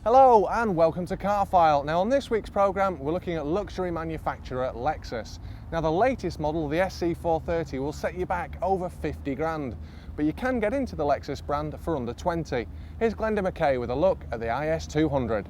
Hello and welcome to Car File. Now on this week's programme we're looking at luxury manufacturer Lexus. Now the latest model, the SC430, will set you back over 50 grand, but you can get into the Lexus brand for under 20. Here's Glenda McKay with a look at the IS200.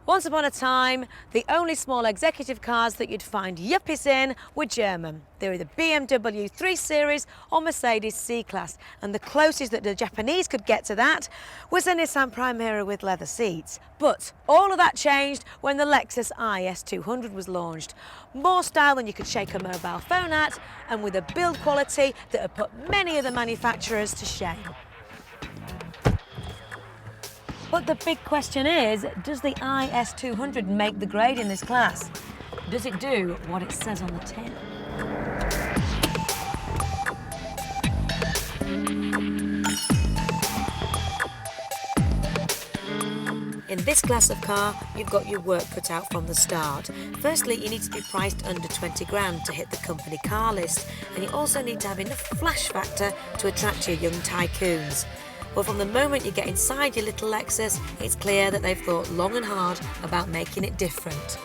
Once upon a time, the only small executive cars that you'd find yuppies in were German. They were either BMW 3 Series or Mercedes C-Class, and the closest that the Japanese could get to that was a Nissan Primera with leather seats. But all of that changed when the Lexus IS200 was launched. More style than you could shake a mobile phone at, and with a build quality that had put many of the manufacturers to shame. But the big question is, does the IS200 make the grade in this class? Does it do what it says on the tin? In this class of car, you've got your work cut out from the start. Firstly, you need to be priced under 20 grand to hit the company car list, and you also need to have enough flash factor to attract your young tycoons. Well, from the moment you get inside your little Lexus, it's clear that they've thought long and hard about making it different.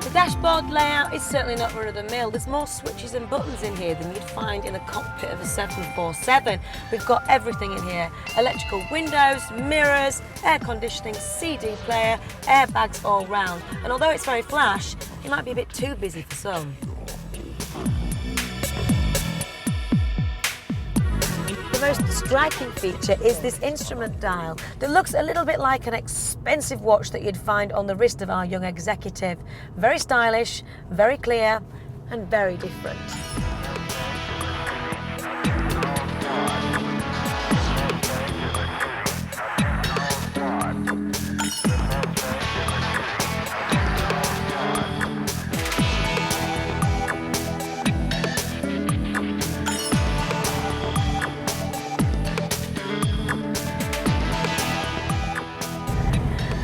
The dashboard layout is certainly not run-of-the-mill. There's more switches and buttons in here than you'd find in the cockpit of a 747. We've got everything in here. Electrical windows, mirrors, air conditioning, CD player, airbags all round. And although it's very flash, it might be a bit too busy for some. The most striking feature is this instrument dial that looks a little bit like an expensive watch that you'd find on the wrist of our young executive. Very stylish, very clear, and very different.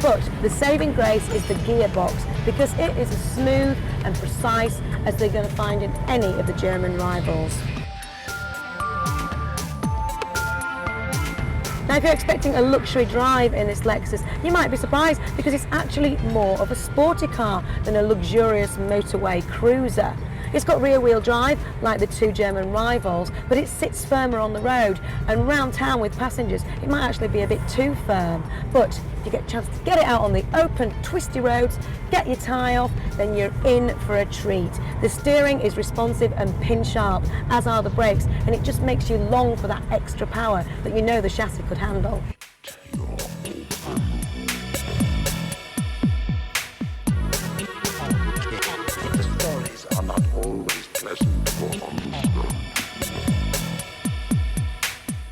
But the saving grace is the gearbox, because it is as smooth and precise as they're going to find in any of the German rivals. Now, if you're expecting a luxury drive in this Lexus, you might be surprised, because it's actually more of a sporty car than a luxurious motorway cruiser. It's got rear-wheel drive, like the two German rivals, but it sits firmer on the road, and round town with passengers, it might actually be a bit too firm. But if you get a chance to get it out on the open, twisty roads, get your tie off, then you're in for a treat. The steering is responsive and pin-sharp, as are the brakes, and it just makes you long for that extra power that you know the chassis could handle.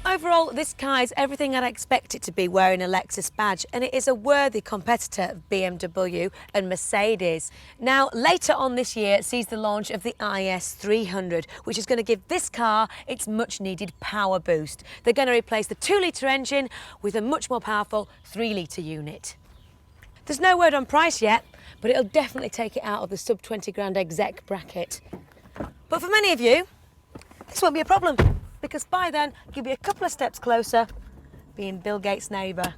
Overall, this car is everything I'd expect it to be wearing a Lexus badge, and it is a worthy competitor of BMW and Mercedes. Now, later on this year sees the launch of the IS300, which is going to give this car its much-needed power boost. They're going to replace the 2-litre engine with a much more powerful 3-litre unit. There's no word on price yet, but it'll definitely take it out of the sub-20 grand exec bracket. But for many of you, this won't be a problem, because by then you'll be a couple of steps closer being Bill Gates' neighbour.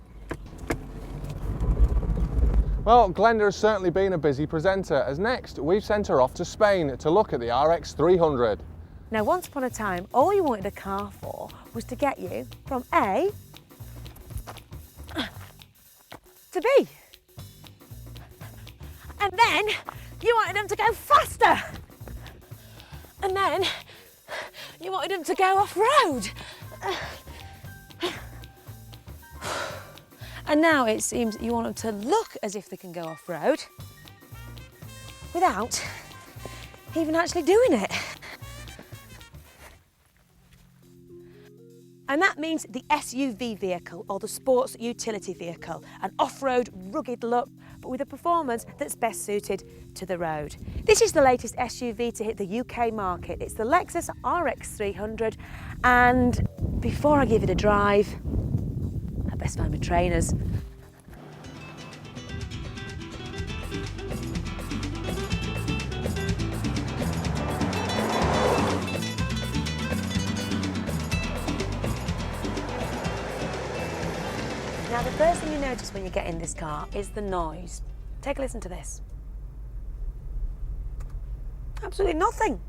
Well, Glenda has certainly been a busy presenter, as next we've sent her off to Spain to look at the RX300. Now, once upon a time, all you wanted a car for was to get you from A to B. And then you wanted them to go faster. And then you wanted them to go off-road. And now it seems you want them to look as if they can go off-road without even actually doing it. And that means the SUV vehicle, or the sports utility vehicle, an off-road rugged look, but with a performance that's best suited to the road. This is the latest SUV to hit the UK market. It's the Lexus RX300, and before I give it a drive, I best find my trainers. Now, the first thing you notice when you get in this car is the noise. Take a listen to this. Absolutely nothing.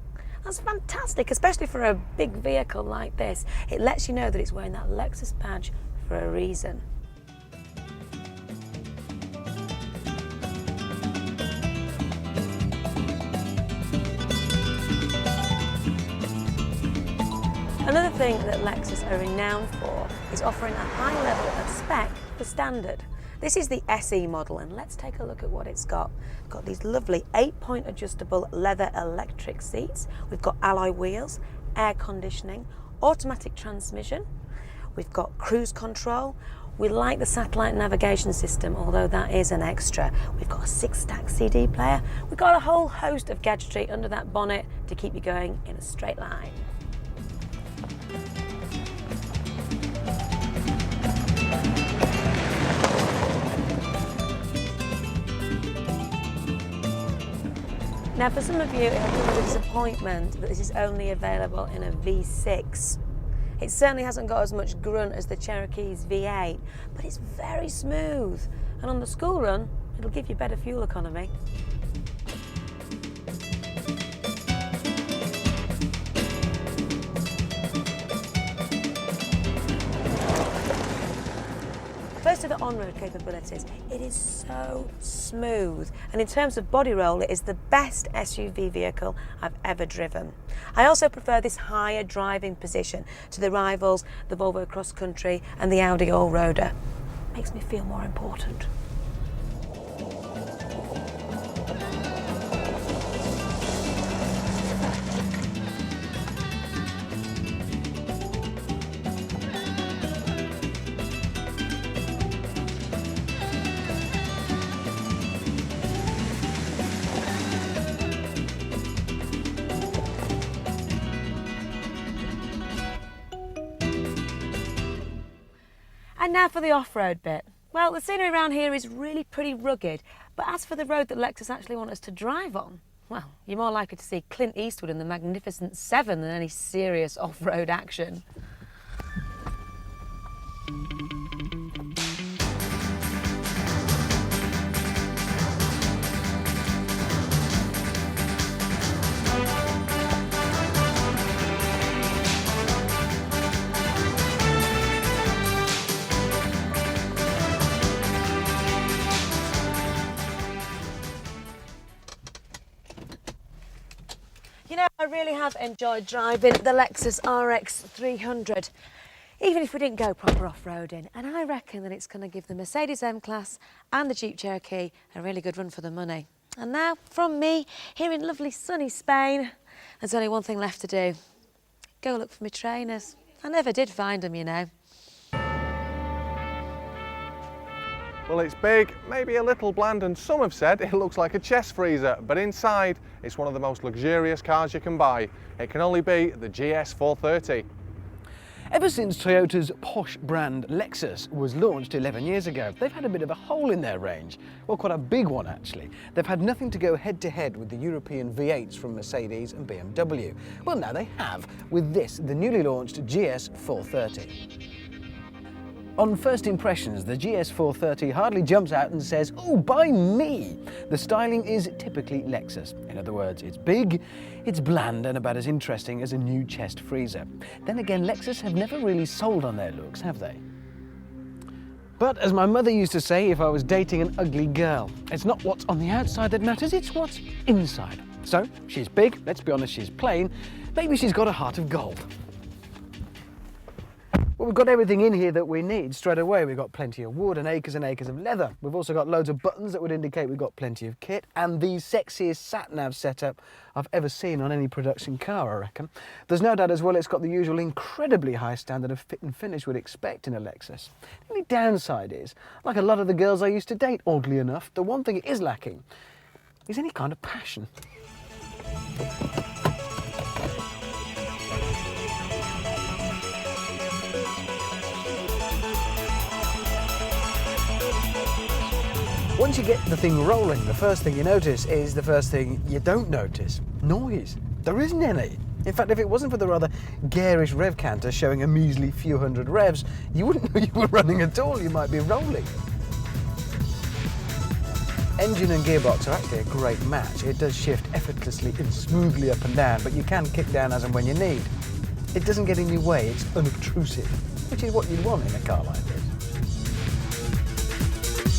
That's fantastic, especially for a big vehicle like this. It lets you know that it's wearing that Lexus badge for a reason. Another thing that Lexus are renowned for is offering a high level of spec for standard. This is the SE model, and let's take a look at what it's got. It's got these lovely 8-point adjustable leather electric seats. We've got alloy wheels, air conditioning, automatic transmission. We've got cruise control. We like the satellite navigation system, although that is an extra. We've got a 6-stack CD player. We've got a whole host of gadgetry under that bonnet to keep you going in a straight line. Now, for some of you, it'll come as a disappointment that this is only available in a V6. It certainly hasn't got as much grunt as the Cherokee's V8, but it's very smooth. And on the school run, it'll give you better fuel economy. First to the on-road capabilities, it is so smooth, and in terms of body roll, it is the best SUV vehicle I've ever driven. I also prefer this higher driving position to the rivals, the Volvo Cross Country and the Audi Allroader. Makes me feel more important. And now for the off-road bit. Well, the scenery around here is really pretty rugged, but as for the road that Lexus actually want us to drive on, well, you're more likely to see Clint Eastwood in the Magnificent Seven than any serious off-road action. You know, I really have enjoyed driving the Lexus RX300, even if we didn't go proper off-roading. And I reckon that it's going to give the Mercedes M-Class and the Jeep Cherokee a really good run for the money. And now, from me, here in lovely sunny Spain, there's only one thing left to do. Go look for my trainers. I never did find them, you know. Well, it's big, maybe a little bland, and some have said it looks like a chest freezer, but inside it's one of the most luxurious cars you can buy. It can only be the GS430. Ever since Toyota's posh brand Lexus was launched 11 years ago, they've had a bit of a hole in their range. Well, quite a big one actually. They've had nothing to go head-to-head with the European V8s from Mercedes and BMW. Well, now they have with this, the newly launched GS430. On first impressions, the GS430 hardly jumps out and says, "Oh, buy me!" The styling is typically Lexus. In other words, it's big, it's bland and about as interesting as a new chest freezer. Then again, Lexus have never really sold on their looks, have they? But as my mother used to say if I was dating an ugly girl, it's not what's on the outside that matters, it's what's inside. So, she's big, let's be honest, she's plain, maybe she's got a heart of gold. Well, we've got everything in here that we need straight away. We've got plenty of wood and acres of leather. We've also got loads of buttons that would indicate we've got plenty of kit, and the sexiest sat-nav setup I've ever seen on any production car, I reckon. There's no doubt as well it's got the usual incredibly high standard of fit and finish we'd expect in a Lexus. The only downside is, like a lot of the girls I used to date, oddly enough, the one thing it is lacking is any kind of passion. Once you get the thing rolling, the first thing you notice is the first thing you don't notice. Noise. There isn't any. In fact, if it wasn't for the rather garish rev counter showing a measly few hundred revs, you wouldn't know you were running at all, you might be rolling. Engine and gearbox are actually a great match. It does shift effortlessly and smoothly up and down, but you can kick down as and when you need. It doesn't get in your way, it's unobtrusive, which is what you'd want in a car like this.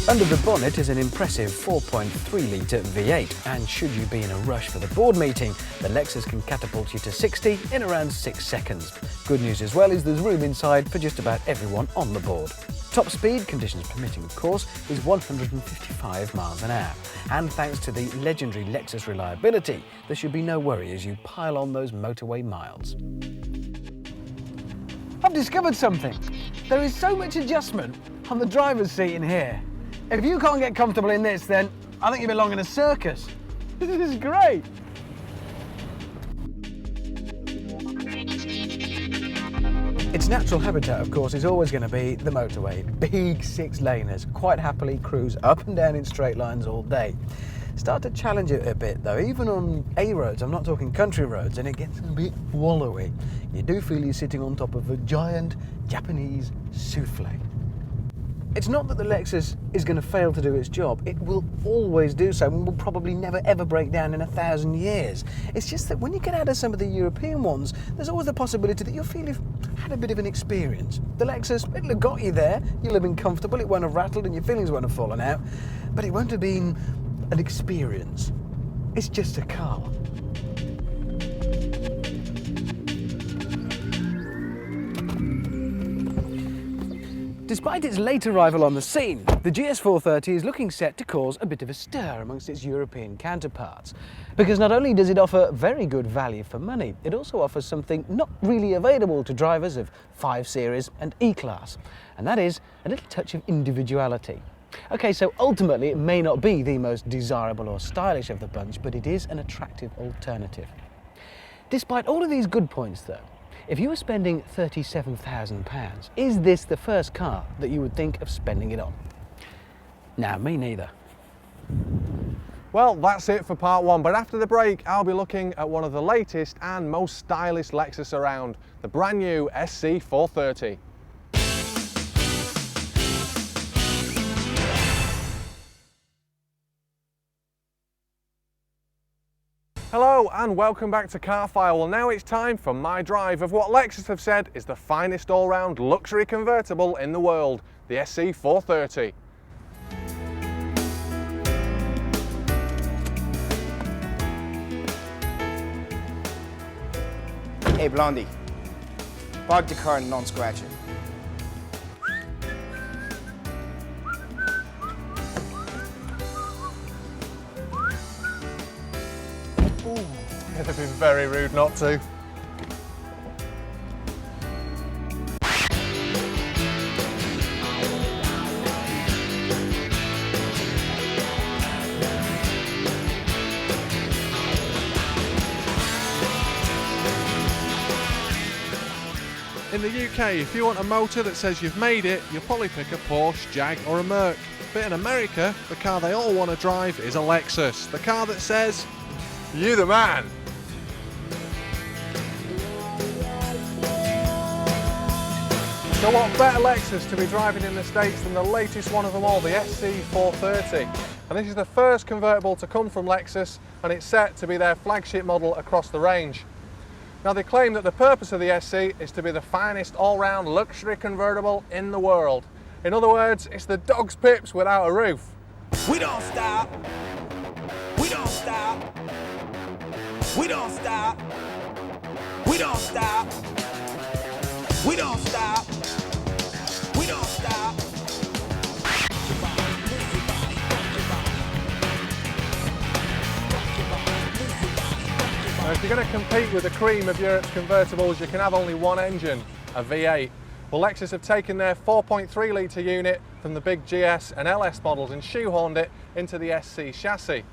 Under the bonnet is an impressive 4.3 litre V8, and should you be in a rush for the board meeting, the Lexus can catapult you to 60 in around 6 seconds. Good news as well is there's room inside for just about everyone on the board. Top speed, conditions permitting of course, is 155 miles an hour. And thanks to the legendary Lexus reliability, there should be no worry as you pile on those motorway miles. I've discovered something. There is so much adjustment on the driver's seat in here. If you can't get comfortable in this, then I think you belong in a circus. This is great. Its natural habitat, of course, is always going to be the motorway. Big 6-laners, quite happily cruise up and down in straight lines all day. Start to challenge it a bit though, even on A roads, I'm not talking country roads, and it gets a bit wallowy. You do feel you're sitting on top of a giant Japanese souffle. It's not that the Lexus is going to fail to do its job, it will always do so and will probably never ever break down in 1,000 years. It's just that when you get out of some of the European ones, there's always the possibility that you'll feel you've had a bit of an experience. The Lexus, it'll have got you there, you'll have been comfortable, it won't have rattled and your feelings won't have fallen out, but it won't have been an experience. It's just a car. Despite its late arrival on the scene, the GS430 is looking set to cause a bit of a stir amongst its European counterparts. Because not only does it offer very good value for money, it also offers something not really available to drivers of 5 Series and E-Class, and that is a little touch of individuality. Okay, so ultimately it may not be the most desirable or stylish of the bunch, but it is an attractive alternative. Despite all of these good points though, if you were spending £37,000, is this the first car that you would think of spending it on? Nah, me neither. Well, that's it for part 1, but after the break I'll be looking at one of the latest and most stylish Lexus around, the brand new SC430. Hello and welcome back to Car File. Well, now it's time for my drive of what Lexus have said is the finest all-round luxury convertible in the world, the SC430. Hey Blondie, park the car and don't scratch it. It'd have been very rude not to. In the UK, if you want a motor that says you've made it, you'll probably pick a Porsche, Jag or a Merc. But in America, the car they all want to drive is a Lexus, the car that says, "You the man." So what better Lexus to be driving in the States than the latest one of them all, the SC430. And this is the first convertible to come from Lexus, and it's set to be their flagship model across the range. Now they claim that the purpose of the SC is to be the finest all-round luxury convertible in the world. In other words, it's the dog's pips without a roof. We don't stop. We don't stop. We don't stop. We don't stop. We don't stop. We don't stop. Now if you're going to compete with the cream of Europe's convertibles, you can have only one engine, a V8. Well, Lexus have taken their 4.3 litre unit from the big GS and LS models and shoehorned it into the SC chassis.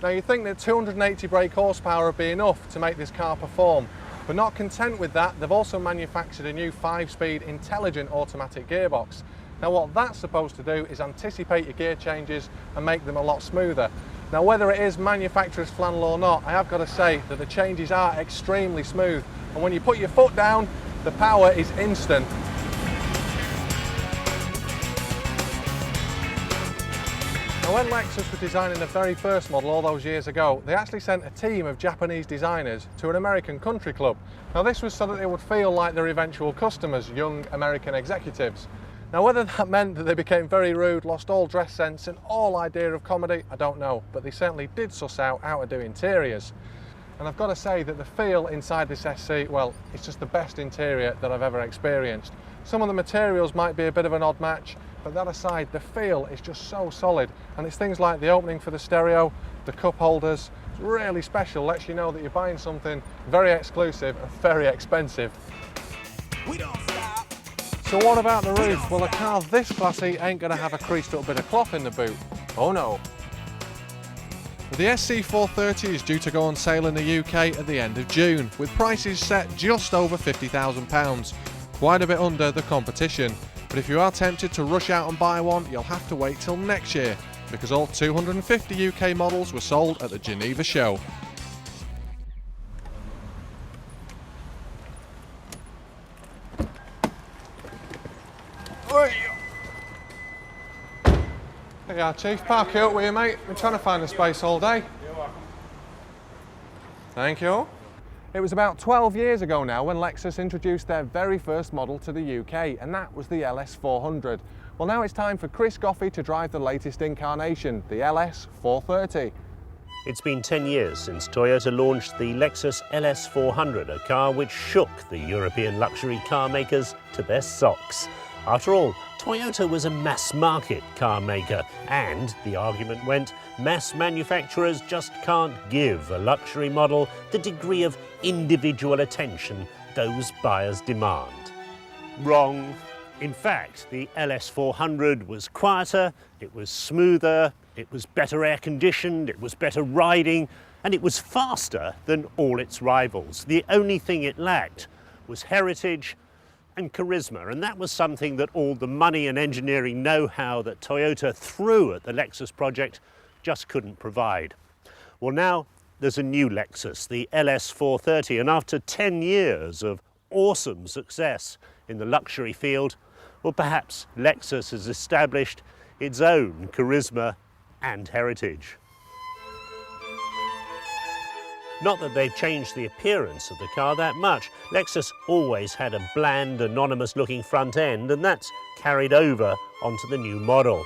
Now you'd think that 280 brake horsepower would be enough to make this car perform, but not content with that, they've also manufactured a new 5-speed intelligent automatic gearbox. Now what that's supposed to do is anticipate your gear changes and make them a lot smoother. Now whether it is manufacturer's flannel or not, I have got to say that the changes are extremely smooth, and when you put your foot down, the power is instant. Now when Lexus was designing the very first model all those years ago, they actually sent a team of Japanese designers to an American country club. Now this was so that they would feel like their eventual customers, young American executives. Now whether that meant that they became very rude, lost all dress sense and all idea of comedy, I don't know, but they certainly did suss out how to do interiors. And I've got to say that the feel inside this SC, well, it's just the best interior that I've ever experienced. Some of the materials might be a bit of an odd match, but that aside, the feel is just so solid, and it's things like the opening for the stereo, the cup holders. It's really special, lets you know that you're buying something very exclusive and very expensive. We don't stop. So what about the roof? Well, a car this classy ain't going to have a creased up bit of cloth in the boot. Oh no. The SC430 is due to go on sale in the UK at the end of June, with prices set just over £50,000, quite a bit under the competition. But if you are tempted to rush out and buy one, you'll have to wait till next year, because all 250 UK models were sold at the Geneva show. There you are, Chief. Park it up with you, mate. Been trying to find a space all day. You're welcome. Thank you. It was about 12 years ago now when Lexus introduced their very first model to the UK, and that was the LS400. Well, now it's time for Chris Goffey to drive the latest incarnation, the LS430. It's been 10 years since Toyota launched the Lexus LS400, a car which shook the European luxury car makers to their socks. After all, Toyota was a mass-market car maker, and the argument went, mass manufacturers just can't give a luxury model the degree of individual attention those buyers demand. Wrong. In fact, the LS400 was quieter, it was smoother, it was better air-conditioned, it was better riding, and it was faster than all its rivals. The only thing it lacked was heritage and charisma, and that was something that all the money and engineering know-how that Toyota threw at the Lexus project just couldn't provide. Well, now there's a new Lexus, the LS430, and after 10 years of awesome success in the luxury field, well, perhaps Lexus has established its own charisma and heritage. Not that they've changed the appearance of the car that much. Lexus always had a bland, anonymous-looking front end, and that's carried over onto the new model.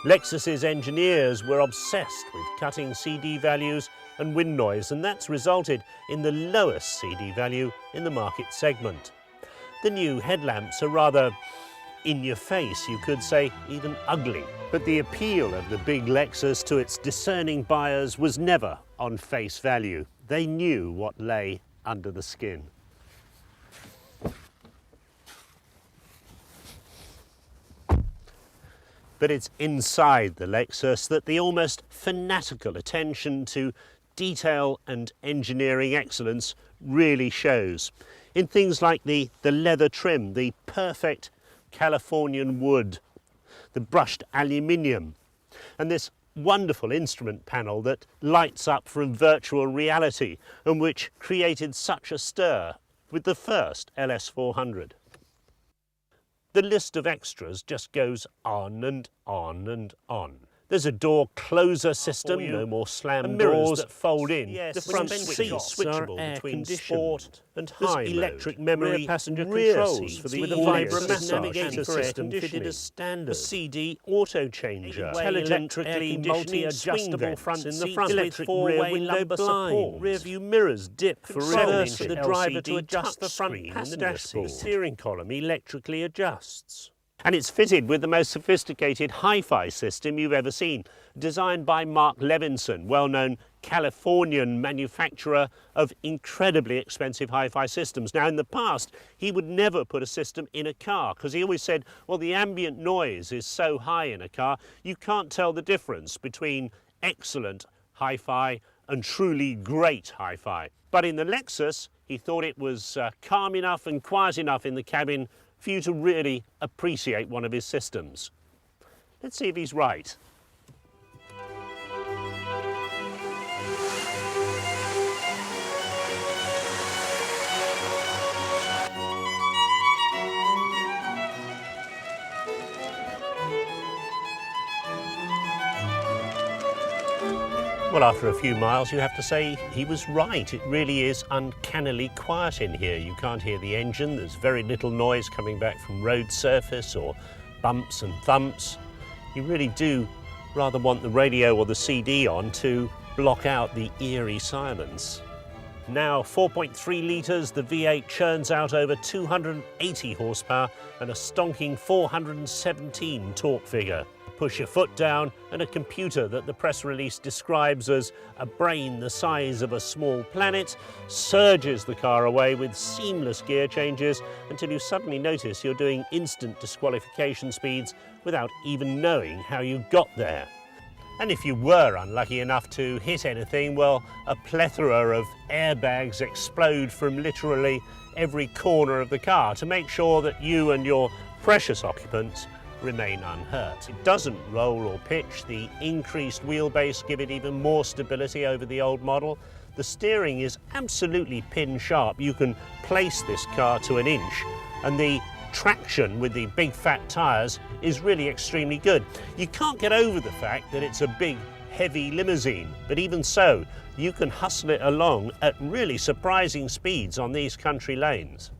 Lexus's engineers were obsessed with cutting CD values and wind noise, and that's resulted in the lowest CD value in the market segment. The new headlamps are rather in your face, you could say, even ugly. But the appeal of the big Lexus to its discerning buyers was never on face value. They knew what lay under the skin. But it's inside the Lexus that the almost fanatical attention to detail and engineering excellence really shows. In things like the leather trim, the perfect Californian wood, the brushed aluminium, and this wonderful instrument panel that lights up from virtual reality and which created such a stir with the first LS400. The list of extras just goes on and on and on. There's a door closer system, no more slam doors that fold in. Yes, the front seats switchable between sport and high mode. Electric memory passenger controls for the vibrant navigator system fitted as standard. A CD auto changer, electrically multi-adjustable front in the front, electric rear window blinds, rear view mirrors dip for reverse for the driver to adjust the front passenger seat. Steering column electrically adjusts. And it's fitted with the most sophisticated hi-fi system you've ever seen, designed by Mark Levinson, well-known Californian manufacturer of incredibly expensive hi-fi systems. Now, in the past, he would never put a system in a car because he always said, well, the ambient noise is so high in a car, you can't tell the difference between excellent hi-fi and truly great hi-fi. But in the Lexus, he thought it was calm enough and quiet enough in the cabin for you to really appreciate one of his systems. Let's see if he's right. Well, after a few miles, you have to say he was right. It really is uncannily quiet in here. You can't hear the engine. There's very little noise coming back from road surface or bumps and thumps. You really do rather want the radio or the CD on to block out the eerie silence. Now 4.3 litres, the V8 churns out over 280 horsepower and a stonking 417 torque figure. Push your foot down and a computer that the press release describes as a brain the size of a small planet surges the car away with seamless gear changes until you suddenly notice you're doing instant disqualification speeds without even knowing how you got there. And if you were unlucky enough to hit anything, well, a plethora of airbags explode from literally every corner of the car to make sure that you and your precious occupants remain unhurt. It doesn't roll or pitch. The increased wheelbase give it even more stability over the old model. The steering is absolutely pin sharp. You can place this car to an inch, and the traction with the big fat tyres is really extremely good. You can't get over the fact that it's a big heavy limousine, but even so you can hustle it along at really surprising speeds on these country lanes.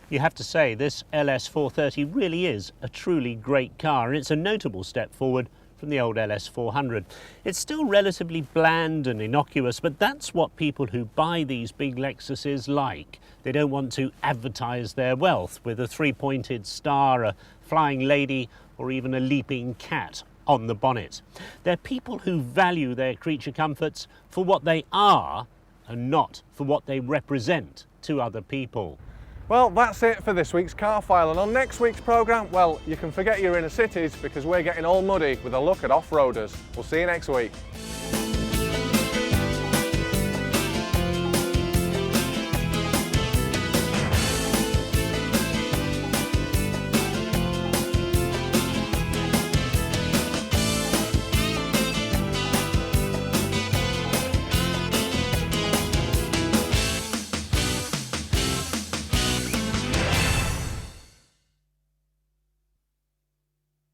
You have to say this LS 430 really is a truly great car, and it's a notable step forward from the old LS 400. It's still relatively bland and innocuous, but that's what people who buy these big Lexuses like. They don't want to advertise their wealth with a three-pointed star, a flying lady, or even a leaping cat on the bonnet. They're people who value their creature comforts for what they are and not for what they represent to other people. Well, that's it for this week's Car File, and on next week's programme, well, you can forget your inner cities because we're getting all muddy with a look at off-roaders. We'll see you next week.